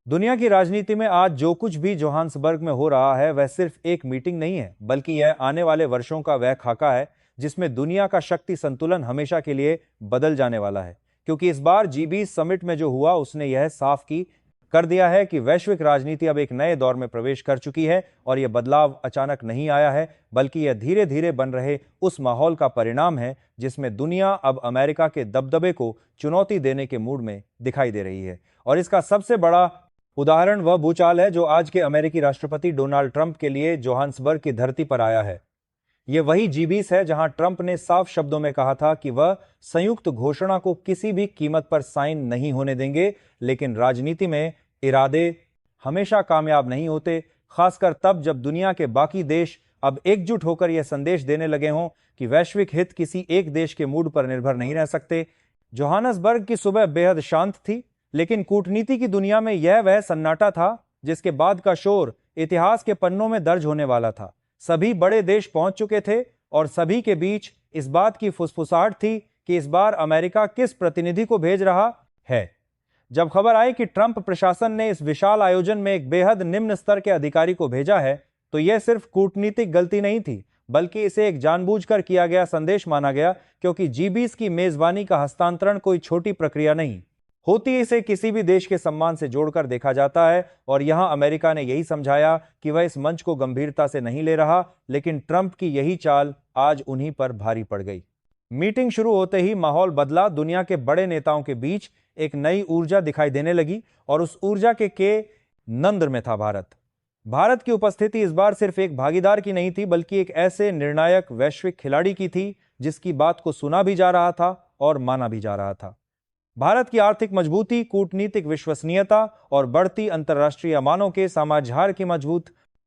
दुनिया की राजनीति में आज जो कुछ भी जोहान्सबर्ग में हो रहा है वह सिर्फ एक मीटिंग नहीं है, बल्कि यह आने वाले वर्षों का वह खाका है जिसमें दुनिया का शक्ति संतुलन हमेशा के लिए बदल जाने वाला है। क्योंकि इस बार G20 समिट में जो हुआ उसने यह साफ की कर दिया है कि वैश्विक राजनीति अब एक नए दौर में प्रवेश कर चुकी है और यह बदलाव अचानक नहीं आया है, बल्कि यह धीरे धीरे बन रहे उस माहौल का परिणाम है जिसमें दुनिया अब अमेरिका के दबदबे को चुनौती देने के मूड में दिखाई दे रही है। और इसका सबसे बड़ा उदाहरण वह भूचाल है जो आज के अमेरिकी राष्ट्रपति डोनाल्ड ट्रंप के लिए जोहान्सबर्ग की धरती पर आया है। यह वही G20 है जहां ट्रंप ने साफ शब्दों में कहा था कि वह संयुक्त घोषणा को किसी भी कीमत पर साइन नहीं होने देंगे, लेकिन राजनीति में इरादे हमेशा कामयाब नहीं होते, खासकर तब जब दुनिया के बाकी देश अब एकजुट होकर यह संदेश देने लगे हों कि वैश्विक हित किसी एक देश के मूड पर निर्भर नहीं रह सकते। जोहान्सबर्ग की सुबह बेहद शांत थी, लेकिन कूटनीति की दुनिया में यह वह सन्नाटा था जिसके बाद का शोर इतिहास के पन्नों में दर्ज होने वाला था। सभी बड़े देश पहुंच चुके थे और सभी के बीच इस बात की फुसफुसाहट थी कि इस बार अमेरिका किस प्रतिनिधि को भेज रहा है। जब खबर आई कि ट्रंप प्रशासन ने इस विशाल आयोजन में एक बेहद निम्न स्तर के अधिकारी को भेजा है, तो यह सिर्फ कूटनीतिक गलती नहीं थी, बल्कि इसे एक जानबूझकर किया गया संदेश माना गया, क्योंकि G20 की मेजबानी का हस्तांतरण कोई छोटी प्रक्रिया नहीं होती। इसे किसी भी देश के सम्मान से जोड़कर देखा जाता है और यहां अमेरिका ने यही समझाया कि वह इस मंच को गंभीरता से नहीं ले रहा, लेकिन ट्रंप की यही चाल आज उन्हीं पर भारी पड़ गई। मीटिंग शुरू होते ही माहौल बदला। दुनिया के बड़े नेताओं के बीच एक नई ऊर्जा दिखाई देने लगी और उस ऊर्जा के नंद में था भारत। भारत की उपस्थिति इस बार सिर्फ एक भागीदार की नहीं थी, बल्कि एक ऐसे निर्णायक वैश्विक खिलाड़ी की थी जिसकी बात को सुना भी जा रहा था और माना भी जा रहा था। भारत की आर्थिक मजबूती, कूटनीतिक विश्वसनीयता और बढ़ती अंतर्राष्ट्रीय मानों के समाजहार की मजबूत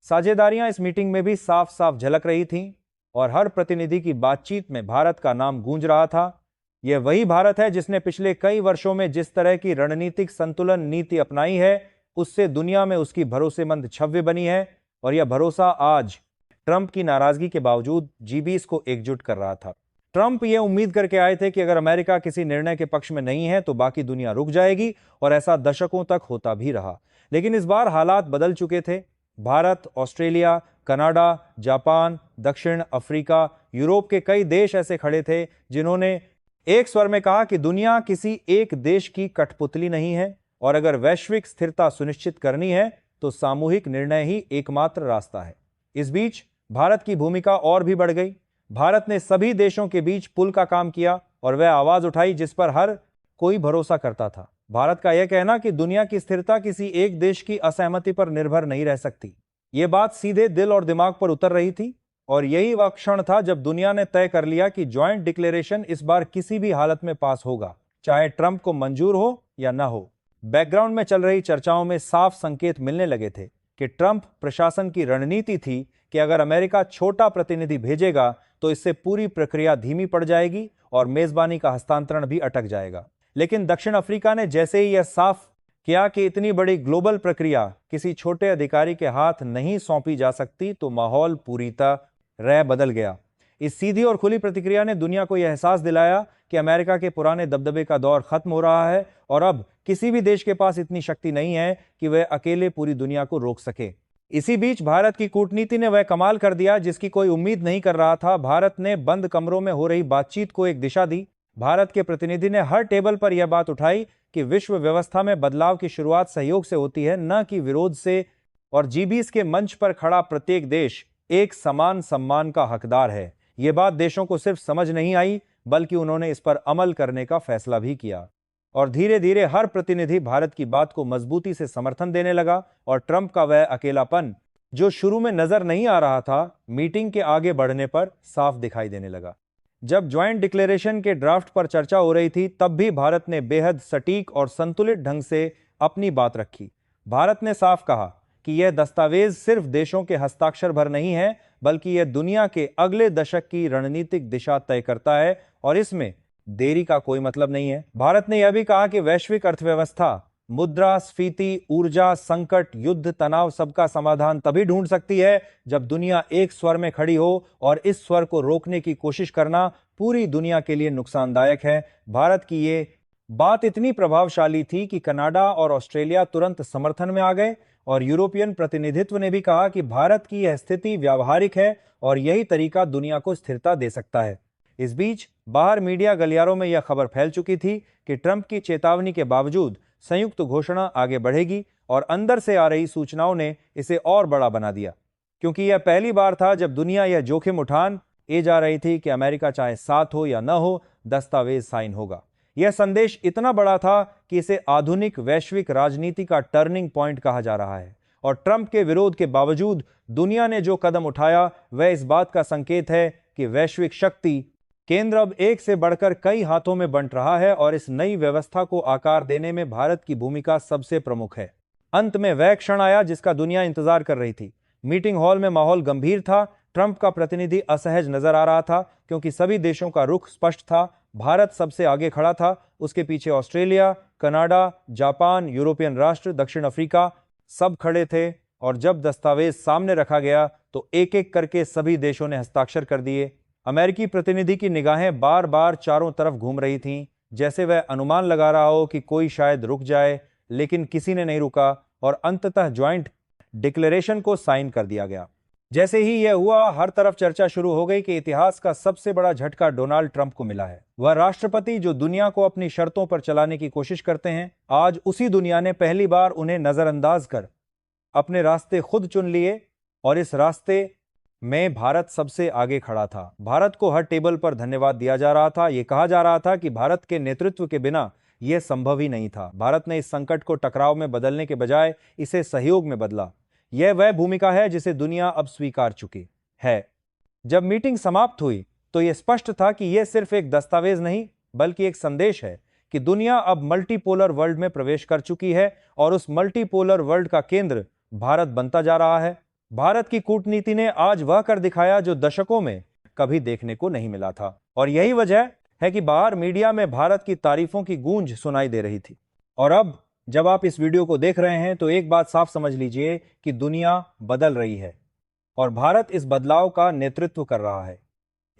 साझेदारियां इस मीटिंग में भी साफ साफ झलक रही थीं और हर प्रतिनिधि की बातचीत में भारत का नाम गूंज रहा था। यह वही भारत है जिसने पिछले कई वर्षों में जिस तरह की रणनीतिक संतुलन नीति अपनाई है, उससे दुनिया में उसकी भरोसेमंद छवि बनी है और यह भरोसा आज ट्रंप की नाराजगी के बावजूद G20 को एकजुट कर रहा था। ट्रंप ये उम्मीद करके आए थे कि अगर अमेरिका किसी निर्णय के पक्ष में नहीं है तो बाकी दुनिया रुक जाएगी, और ऐसा दशकों तक होता भी रहा। लेकिन इस बार हालात बदल चुके थे। भारत, ऑस्ट्रेलिया, कनाडा, जापान, दक्षिण अफ्रीका, यूरोप के कई देश ऐसे खड़े थे जिन्होंने एक स्वर में कहा कि दुनिया किसी एक देश की कठपुतली नहीं है और अगर वैश्विक स्थिरता सुनिश्चित करनी है तो सामूहिक निर्णय ही एकमात्र रास्ता है। इस बीच भारत की भूमिका और भी बढ़ गई। भारत ने सभी देशों के बीच पुल का काम किया और वह आवाज उठाई जिस पर हर कोई भरोसा करता था। भारत का यह कहना कि दुनिया की स्थिरता किसी एक देश की असहमति पर निर्भर नहीं रह सकती, यह बात सीधे दिल और दिमाग पर उतर रही थी। और यही वह क्षण था जब दुनिया ने तय कर लिया कि ज्वाइंट डिक्लेरेशन इस बार किसी भी हालत में पास होगा, चाहे ट्रंप को मंजूर हो या ना हो। बैकग्राउंड में चल रही चर्चाओं में साफ संकेत मिलने लगे थे कि ट्रंप प्रशासन की रणनीति थी कि अगर अमेरिका छोटा प्रतिनिधि भेजेगा तो इससे पूरी प्रक्रिया धीमी पड़ जाएगी और मेजबानी का हस्तांतरण भी अटक जाएगा। लेकिन दक्षिण अफ्रीका ने जैसे ही यह साफ किया कि इतनी बड़ी ग्लोबल प्रक्रिया किसी छोटे अधिकारी के हाथ नहीं सौंपी जा सकती, तो माहौल पूरी तरह बदल गया। इस सीधी और खुली प्रतिक्रिया ने दुनिया को यह एहसास दिलाया कि अमेरिका के पुराने दबदबे का दौर खत्म हो रहा है और अब किसी भी देश के पास इतनी शक्ति नहीं है कि वह अकेले पूरी दुनिया को रोक सके। इसी बीच भारत की कूटनीति ने वह कमाल कर दिया जिसकी कोई उम्मीद नहीं कर रहा था। भारत ने बंद कमरों में हो रही बातचीत को एक दिशा दी। भारत के प्रतिनिधि ने हर टेबल पर यह बात उठाई कि विश्व व्यवस्था में बदलाव की शुरुआत सहयोग से होती है, न कि विरोध से, और G20 के मंच पर खड़ा प्रत्येक देश एक समान सम्मान का हकदार है। यह बात देशों को सिर्फ समझ नहीं आई, बल्कि उन्होंने इस पर अमल करने का फैसला भी किया। और धीरे धीरे हर प्रतिनिधि भारत की बात को मजबूती से समर्थन देने लगा और ट्रंप का वह अकेलापन जो शुरू में नजर नहीं आ रहा था, मीटिंग के आगे बढ़ने पर साफ दिखाई देने लगा। जब ज्वाइंट डिक्लेरेशन के ड्राफ्ट पर चर्चा हो रही थी, तब भी भारत ने बेहद सटीक और संतुलित ढंग से अपनी बात रखी। भारत ने साफ कहा कि यह दस्तावेज सिर्फ देशों के हस्ताक्षर भर नहीं है, बल्कि यह दुनिया के अगले दशक की रणनीतिक दिशा तय करता है और इसमें देरी का कोई मतलब नहीं है। भारत ने यह भी कहा कि वैश्विक अर्थव्यवस्था, मुद्रास्फीति, ऊर्जा संकट, युद्ध, तनाव, सबका समाधान तभी ढूंढ सकती है जब दुनिया एक स्वर में खड़ी हो, और इस स्वर को रोकने की कोशिश करना पूरी दुनिया के लिए नुकसानदायक है। भारत की ये बात इतनी प्रभावशाली थी कि कनाडा और ऑस्ट्रेलिया तुरंत समर्थन में आ गए और यूरोपियन प्रतिनिधित्व ने भी कहा कि भारत की यह स्थिति व्यावहारिक है और यही तरीका दुनिया को स्थिरता दे सकता है। इस बीच बाहर मीडिया गलियारों में यह खबर फैल चुकी थी कि ट्रंप की चेतावनी के बावजूद संयुक्त घोषणा आगे बढ़ेगी और अंदर से आ रही सूचनाओं ने इसे और बड़ा बना दिया, क्योंकि यह पहली बार था जब दुनिया यह जोखिम उठान जा रही थी कि अमेरिका चाहे साथ हो या न हो, दस्तावेज साइन होगा। यह संदेश इतना बड़ा था कि इसे आधुनिक वैश्विक राजनीति का टर्निंग पॉइंट कहा जा रहा है और ट्रंप के विरोध के बावजूद दुनिया ने जो कदम उठाया वह इस बात का संकेत है कि वैश्विक शक्ति केंद्र अब एक से बढ़कर कई हाथों में बंट रहा है और इस नई व्यवस्था को आकार देने में भारत की भूमिका सबसे प्रमुख है। अंत में वह क्षण आया जिसका दुनिया इंतजार कर रही थी। मीटिंग हॉल में माहौल गंभीर था। ट्रंप का प्रतिनिधि असहज नजर आ रहा था क्योंकि सभी देशों का रुख स्पष्ट था। भारत सबसे आगे खड़ा था, उसके पीछे ऑस्ट्रेलिया, कनाडा, जापान, यूरोपियन राष्ट्र, दक्षिण अफ्रीका सब खड़े थे और जब दस्तावेज सामने रखा गया तो एक एक करके सभी देशों ने हस्ताक्षर कर दिए। अमेरिकी प्रतिनिधि की निगाहें बार बार चारों तरफ घूम रही थीं, जैसे वह अनुमान लगा रहा हो कि कोई शायद रुक जाए, लेकिन किसी ने नहीं रुका और अंततः ज्वाइंट डिक्लेरेशन को साइन कर दिया गया। जैसे ही यह हुआ, हर तरफ चर्चा शुरू हो गई कि इतिहास का सबसे बड़ा झटका डोनाल्ड ट्रंप को मिला है। वह राष्ट्रपति जो दुनिया को अपनी शर्तों पर चलाने की कोशिश करते हैं, आज उसी दुनिया ने पहली बार उन्हें नजरअंदाज कर अपने रास्ते खुद चुन लिए और इस रास्ते में भारत सबसे आगे खड़ा था। भारत को हर टेबल पर धन्यवाद दिया जा रहा था। यह कहा जा रहा था कि भारत के नेतृत्व के बिना यह संभव ही नहीं था। भारत ने इस संकट को टकराव में बदलने के बजाय इसे सहयोग में बदला। यह वह भूमिका है जिसे दुनिया अब स्वीकार चुकी है। जब मीटिंग समाप्त हुई तो यह स्पष्ट था कि यह सिर्फ एक दस्तावेज नहीं बल्कि एक संदेश है कि दुनिया अब मल्टीपोलर वर्ल्ड में प्रवेश कर चुकी है और उस मल्टीपोलर वर्ल्ड का केंद्र भारत बनता जा रहा है। भारत की कूटनीति ने आज वह कर दिखाया जो दशकों में कभी देखने को नहीं मिला था और यही वजह है कि बाहर मीडिया में भारत की तारीफों की गूंज सुनाई दे रही थी। और अब जब आप इस वीडियो को देख रहे हैं तो एक बात साफ समझ लीजिए कि दुनिया बदल रही है और भारत इस बदलाव का नेतृत्व कर रहा है।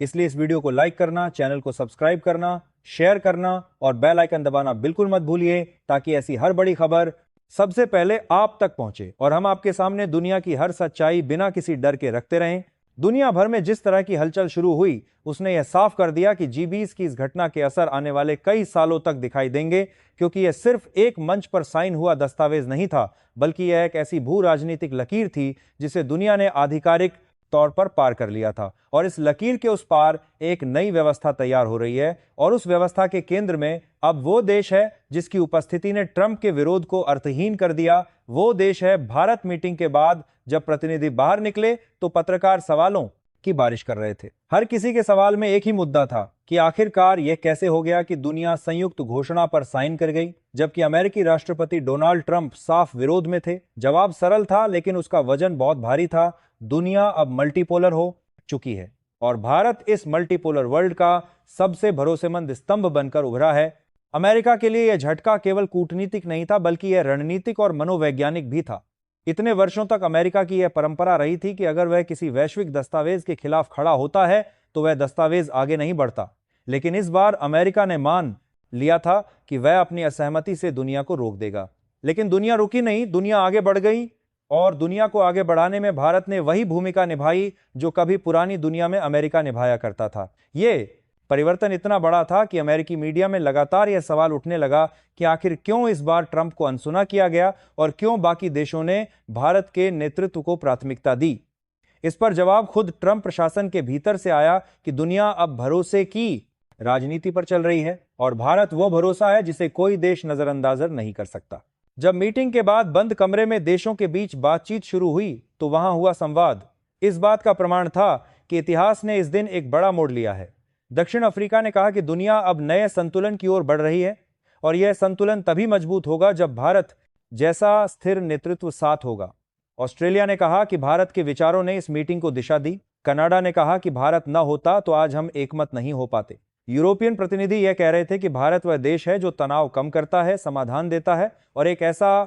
इसलिए इस वीडियो को लाइक करना, चैनल को सब्सक्राइब करना, शेयर करना और बेल आइकन दबाना बिल्कुल मत भूलिए ताकि ऐसी हर बड़ी खबर सबसे पहले आप तक पहुंचे और हम आपके सामने दुनिया की हर सच्चाई बिना किसी डर के रखते रहें। दुनिया भर में जिस तरह की हलचल शुरू हुई उसने यह साफ कर दिया कि G20 की इस घटना के असर आने वाले कई सालों तक दिखाई देंगे, क्योंकि यह सिर्फ एक मंच पर साइन हुआ दस्तावेज नहीं था बल्कि यह एक ऐसी भू राजनीतिक लकीर थी जिसे दुनिया ने आधिकारिक तौर पर पार कर लिया था और इस लकीर के उस पार एक नई व्यवस्था तैयार हो रही है और उस व्यवस्था के केंद्र में अब वो देश है जिसकी उपस्थिति ने ट्रंप के विरोध को अर्थहीन कर दिया। वो देश है भारत। मीटिंग के बाद जब प्रतिनिधि बाहर निकले तो पत्रकार सवालों की बारिश कर रहे थे। हर किसी के सवाल में एक ही मुद्दा था कि आखिरकार यह कैसे हो गया कि दुनिया संयुक्त घोषणा पर साइन कर गई जबकि अमेरिकी राष्ट्रपति डोनाल्ड ट्रंप साफ विरोध में थे। जवाब सरल था लेकिन उसका वजन बहुत भारी था। दुनिया अब मल्टीपोलर हो चुकी है और भारत इस मल्टीपोलर वर्ल्ड का सबसे भरोसेमंद स्तंभ बनकर उभरा है। अमेरिका के लिए यह झटका केवल कूटनीतिक नहीं था बल्कि यह रणनीतिक और मनोवैज्ञानिक भी था। इतने वर्षों तक अमेरिका की यह परंपरा रही थी कि अगर वह किसी वैश्विक दस्तावेज के खिलाफ खड़ा होता है तो वह दस्तावेज आगे नहीं बढ़ता, लेकिन इस बार अमेरिका ने मान लिया था कि वह अपनी असहमति से दुनिया को रोक देगा। लेकिन दुनिया रुकी नहीं, दुनिया आगे बढ़ गई और दुनिया को आगे बढ़ाने में भारत ने वही भूमिका निभाई जो कभी पुरानी दुनिया में अमेरिका निभाया करता था। ये परिवर्तन इतना बड़ा था कि अमेरिकी मीडिया में लगातार यह सवाल उठने लगा कि आखिर क्यों इस बार ट्रंप को अनसुना किया गया और क्यों बाकी देशों ने भारत के नेतृत्व को प्राथमिकता दी। इस पर जवाब खुद ट्रंप प्रशासन के भीतर से आया कि दुनिया अब भरोसे की राजनीति पर चल रही है और भारत वो भरोसा है जिसे कोई देश नजरअंदाज नहीं कर सकता। जब मीटिंग के बाद बंद कमरे में देशों के बीच बातचीत शुरू हुई तो वहां हुआ संवाद इस बात का प्रमाण था कि इतिहास ने इस दिन एक बड़ा मोड़ लिया है। दक्षिण अफ्रीका ने कहा कि दुनिया अब नए संतुलन की ओर बढ़ रही है और यह संतुलन तभी मजबूत होगा जब भारत जैसा स्थिर नेतृत्व साथ होगा। ऑस्ट्रेलिया ने कहा कि भारत के विचारों ने इस मीटिंग को दिशा दी। कनाडा ने कहा कि भारत न होता तो आज हम एकमत नहीं हो पाते। यूरोपियन प्रतिनिधि यह कह रहे थे कि भारत वह देश है जो तनाव कम करता है, समाधान देता है और एक ऐसा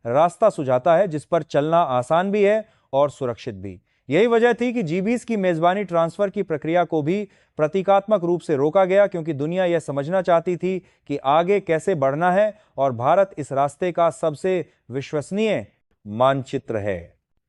रास्ता सुझाता है जिस पर चलना आसान भी है और सुरक्षित भी। यही वजह थी कि G20 की मेजबानी ट्रांसफर की प्रक्रिया को भी प्रतीकात्मक रूप से रोका गया, क्योंकि दुनिया यह समझना चाहती थी कि आगे कैसे बढ़ना है और भारत इस रास्ते का सबसे विश्वसनीय मानचित्र है।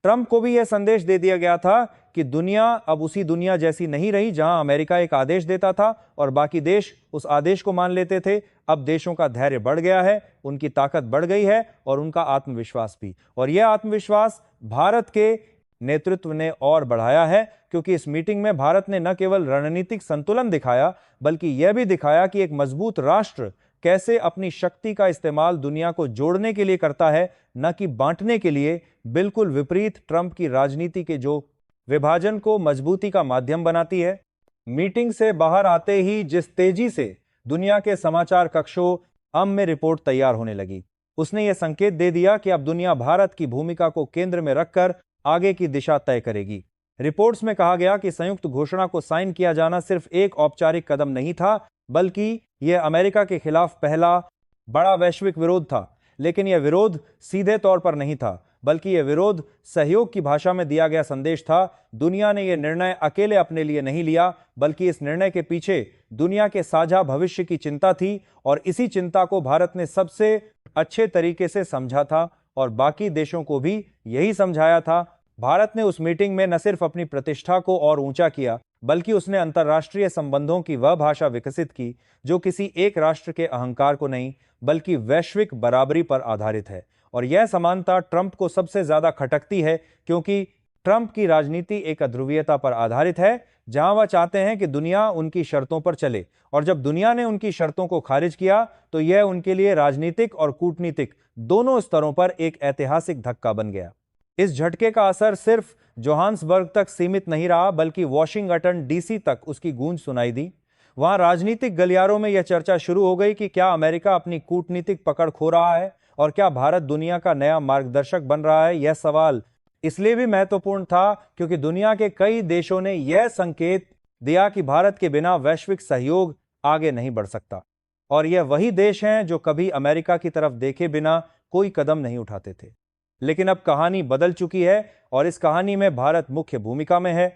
ट्रंप को भी यह संदेश दे दिया गया था कि दुनिया अब उसी दुनिया जैसी नहीं रही जहां अमेरिका एक आदेश देता था और बाकी देश उस आदेश को मान लेते थे। अब देशों का धैर्य बढ़ गया है, उनकी ताकत बढ़ गई है और उनका आत्मविश्वास भी। और यह आत्मविश्वास भारत के नेतृत्व ने और बढ़ाया है, क्योंकि इस मीटिंग में भारत ने न केवल रणनीतिक संतुलन दिखाया, बल्कि यह भी दिखाया कि एक मजबूत राष्ट्र कैसे अपनी शक्ति का इस्तेमाल दुनिया को जोड़ने के लिए करता है, न कि बांटने के लिए। बिल्कुल विपरीत ट्रंप की राजनीति के जो विभाजन को मजबूती का माध्यम बनाती है। मीटिंग से बाहर आते ही जिस तेजी से दुनिया के समाचार कक्षों में रिपोर्ट तैयार होने लगी, उसने यह संकेत दे दिया कि अब दुनिया भारत की भूमिका को केंद्र में रखकर आगे की दिशा तय करेगी। रिपोर्ट्स में कहा गया कि संयुक्त घोषणा को साइन किया जाना सिर्फ एक औपचारिक कदम नहीं था, बल्कि यह अमेरिका के खिलाफ पहला बड़ा वैश्विक विरोध था। लेकिन यह विरोध सीधे तौर पर नहीं था, बल्कि यह विरोध सहयोग की भाषा में दिया गया संदेश था। दुनिया ने यह निर्णय अकेले अपने लिए नहीं लिया, बल्कि इस निर्णय के पीछे दुनिया के साझा भविष्य की चिंता थी, और इसी चिंता को भारत ने सबसे अच्छे तरीके से समझा था और बाकी देशों को भी यही समझाया था। भारत ने उस मीटिंग में न सिर्फ अपनी प्रतिष्ठा को और ऊंचा किया, बल्कि उसने अंतर्राष्ट्रीय संबंधों की वह भाषा विकसित की जो किसी एक राष्ट्र के अहंकार को नहीं, बल्कि वैश्विक बराबरी पर आधारित है। और यह समानता ट्रंप को सबसे ज्यादा खटकती है, क्योंकि ट्रंप की राजनीति एक अध्रुवीयता पर आधारित है, जहां वह चाहते हैं कि दुनिया उनकी शर्तों पर चले, और जब दुनिया ने उनकी शर्तों को खारिज किया तो यह उनके लिए राजनीतिक और कूटनीतिक दोनों स्तरों पर एक ऐतिहासिक धक्का बन गया। इस झटके का असर सिर्फ जोहान्सबर्ग तक सीमित नहीं रहा, बल्कि वॉशिंगटन डीसी तक उसकी गूंज सुनाई दी। वहां राजनीतिक गलियारों में यह चर्चा शुरू हो गई कि क्या अमेरिका अपनी कूटनीतिक पकड़ खो रहा है और क्या भारत दुनिया का नया मार्गदर्शक बन रहा है। यह सवाल इसलिए भी महत्वपूर्ण था क्योंकि दुनिया के कई देशों ने यह संकेत दिया कि भारत के बिना वैश्विक सहयोग आगे नहीं बढ़ सकता, और यह वही देश हैं जो कभी अमेरिका की तरफ देखे बिना कोई कदम नहीं उठाते थे। लेकिन अब कहानी बदल चुकी है और इस कहानी में भारत मुख्य भूमिका में है।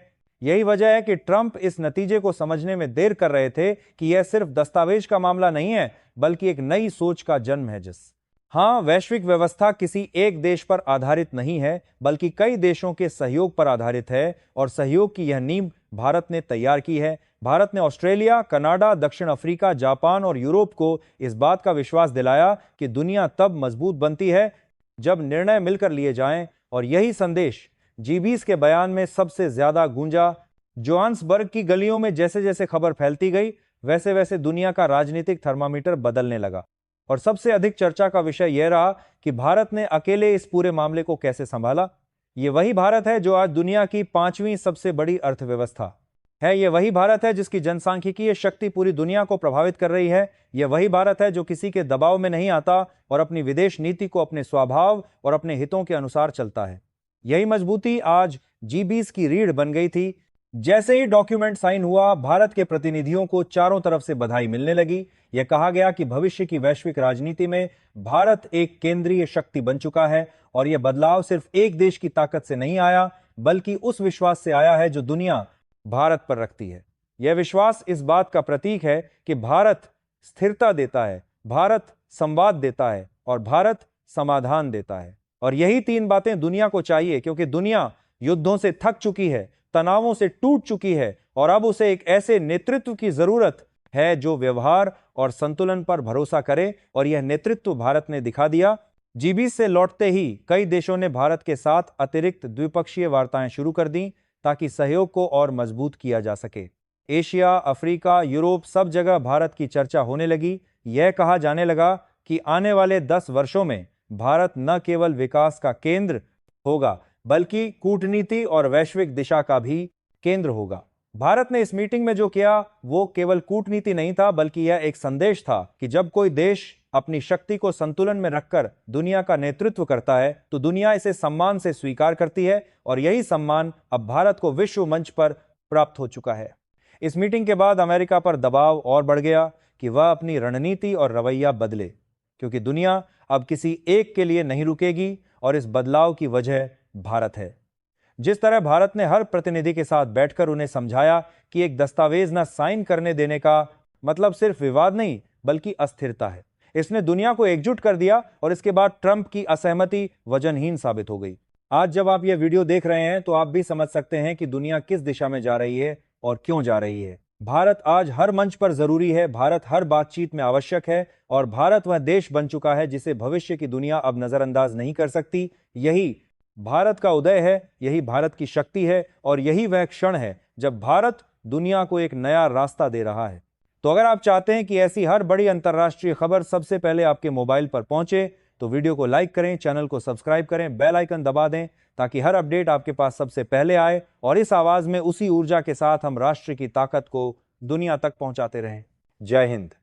यही वजह है कि ट्रंप इस नतीजे को समझने में देर कर रहे थे कि यह सिर्फ दस्तावेज का मामला नहीं है, बल्कि एक नई सोच का जन्म है। हाँ, वैश्विक व्यवस्था किसी एक देश पर आधारित नहीं है, बल्कि कई देशों के सहयोग पर आधारित है, और सहयोग की यह नींव भारत ने तैयार की है। भारत ने ऑस्ट्रेलिया, कनाडा, दक्षिण अफ्रीका, जापान और यूरोप को इस बात का विश्वास दिलाया कि दुनिया तब मजबूत बनती है जब निर्णय मिलकर लिए जाएं, और यही संदेश G20 के बयान में सबसे ज्यादा गूंजा। जोहान्सबर्ग की गलियों में जैसे जैसे खबर फैलती गई, वैसे वैसे दुनिया का राजनीतिक थर्मामीटर बदलने लगा, और सबसे अधिक चर्चा का विषय यह रहा कि भारत ने अकेले इस पूरे मामले को कैसे संभाला। ये वही भारत है जो आज दुनिया की 5वीं सबसे बड़ी अर्थव्यवस्था है। यह वही भारत है जिसकी जनसांख्यिकीय शक्ति पूरी दुनिया को प्रभावित कर रही है। यह वही भारत है जो किसी के दबाव में नहीं आता और अपनी विदेश नीति को अपने स्वभाव और अपने हितों के अनुसार चलता है। यही मजबूती आज G20 की रीढ़ बन गई थी। जैसे ही डॉक्यूमेंट साइन हुआ, भारत के प्रतिनिधियों को चारों तरफ से बधाई मिलने लगी। यह कहा गया कि भविष्य की वैश्विक राजनीति में भारत एक केंद्रीय शक्ति बन चुका है, और यह बदलाव सिर्फ एक देश की ताकत से नहीं आया, बल्कि उस विश्वास से आया है जो दुनिया भारत पर रखती है। यह विश्वास इस बात का प्रतीक है कि भारत स्थिरता देता है, भारत संवाद देता है और भारत समाधान देता है। और यही तीन बातें दुनिया को चाहिए, क्योंकि दुनिया युद्धों से थक चुकी है, तनावों से टूट चुकी है, और अब उसे एक ऐसे नेतृत्व की जरूरत है जो व्यवहार और संतुलन पर भरोसा करे, और यह नेतृत्व भारत ने दिखा दिया। G20 से लौटते ही कई देशों ने भारत के साथ अतिरिक्त द्विपक्षीय वार्ताएं शुरू कर दी ताकि सहयोग को और मजबूत किया जा सके। एशिया, अफ्रीका, यूरोप, सब जगह भारत की चर्चा होने लगी। यह कहा जाने लगा कि आने वाले 10 वर्षों में भारत न केवल विकास का केंद्र होगा, बल्कि कूटनीति और वैश्विक दिशा का भी केंद्र होगा। भारत ने इस मीटिंग में जो किया वो केवल कूटनीति नहीं था, बल्कि यह एक संदेश था कि जब कोई देश अपनी शक्ति को संतुलन में रखकर दुनिया का नेतृत्व करता है तो दुनिया इसे सम्मान से स्वीकार करती है, और यही सम्मान अब भारत को विश्व मंच पर प्राप्त हो चुका है। इस मीटिंग के बाद अमेरिका पर दबाव और बढ़ गया कि वह अपनी रणनीति और रवैया बदले, क्योंकि दुनिया अब किसी एक के लिए नहीं रुकेगी, और इस बदलाव की वजह भारत है। जिस तरह भारत ने हर प्रतिनिधि के साथ बैठकर उन्हें समझाया कि एक दस्तावेज न साइन करने देने का मतलब सिर्फ विवाद नहीं बल्कि अस्थिरता है, इसने दुनिया को एकजुट कर दिया और इसके बाद ट्रंप की असहमति वजनहीन साबित हो गई। आज जब आप यह वीडियो देख रहे हैं तो आप भी समझ सकते हैं कि दुनिया किस दिशा में जा रही है और क्यों जा रही है। भारत आज हर मंच पर जरूरी है, भारत हर बातचीत में आवश्यक है और भारत वह देश बन चुका है जिसे भविष्य की दुनिया अब नजरअंदाज नहीं कर सकती। यही भारत का उदय है, यही भारत की शक्ति है और यही वह क्षण है जब भारत दुनिया को एक नया रास्ता दे रहा है। तो अगर आप चाहते हैं कि ऐसी हर बड़ी अंतर्राष्ट्रीय खबर सबसे पहले आपके मोबाइल पर पहुंचे तो वीडियो को लाइक करें, चैनल को सब्सक्राइब करें, बेल आइकन दबा दें ताकि हर अपडेट आपके पास सबसे पहले आए और इस आवाज में उसी ऊर्जा के साथ हम राष्ट्र की ताकत को दुनिया तक पहुंचाते रहें। जय हिंद।